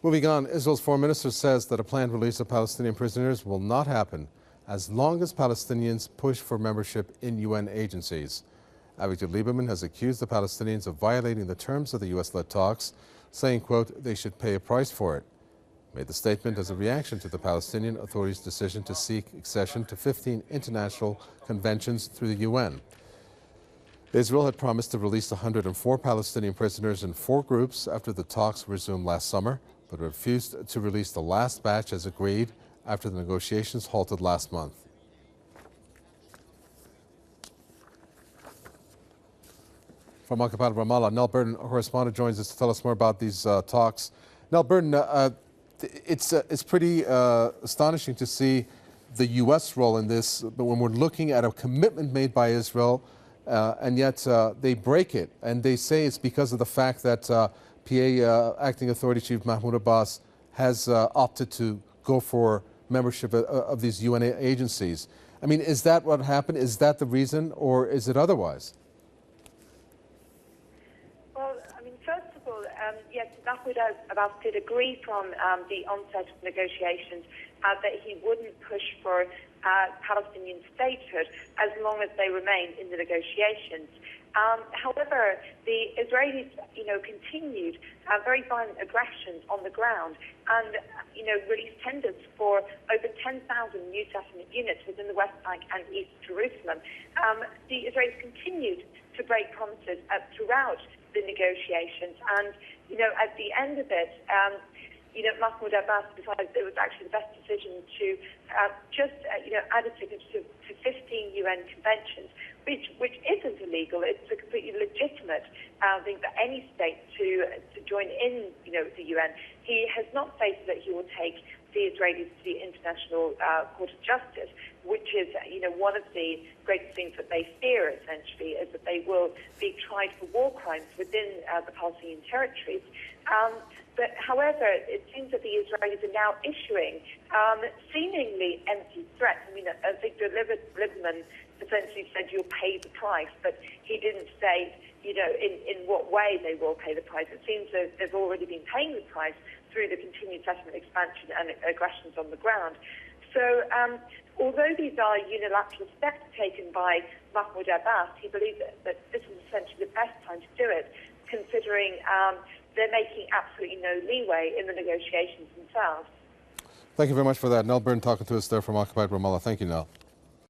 Moving on, Israel's foreign minister says that a planned release of Palestinian prisoners will not happen as long as Palestinians push for membership in UN agencies. Avigdor Lieberman has accused the Palestinians of violating the terms of the U.S.-led talks, saying, quote, they should pay a price for it. He made the statement as a reaction to the Palestinian Authority's decision to seek accession to 15 international conventions through the UN. Israel had promised to release 104 Palestinian prisoners in 4 groups after the talks resumed last summer, but refused to release the last batch as agreed after the negotiations halted last month. From occupied Ramallah, Nell Burton, correspondent, joins us to tell us more about these talks. Nell Burton, it's pretty astonishing to see the U.S. role in this, but when we're looking at a commitment made by Israel, and yet they break it, and they say it's because of the fact that PA Acting Authority Chief Mahmoud Abbas has opted to go for membership of these UN agencies. I mean, is that what happened? Is that the reason, or is it otherwise? Well, I mean, first of all, yes, Mahmoud Abbas did agree from the onset of negotiations that he wouldn't push for Palestinian statehood as long as they remained in the negotiations. However, the Israelis, continued very violent aggressions on the ground and, released tenders for over 10,000 new settlement units within the West Bank and East Jerusalem. The Israelis continued to break promises throughout the negotiations, and, at the end of it, Mahmoud Abbas decided it was actually the best decision to just, add a signature to 15 UN conventions, which isn't illegal. It's a completely legitimate thing for any state to join in, the UN. He has not stated that he will take the Israelis to the International Court of Justice, which is, one of the greatest things that they fear, essentially, is that they will be tried for war crimes within the Palestinian territories. But, however, it seems that the Israelis are now issuing seemingly empty threats. I mean, Avigdor Lieberman essentially said you'll pay the price, but he didn't say, in what way they will pay the price. It seems that they've already been paying the price through the continued settlement expansion and aggressions on the ground. So, although these are unilateral steps taken by Mahmoud Abbas, he believes that this is essentially the best time to do it, considering they're making absolutely no leeway in the negotiations themselves. Thank you very much for that. Nell Burton talking to us there from occupied Ramallah. Thank you, Nell.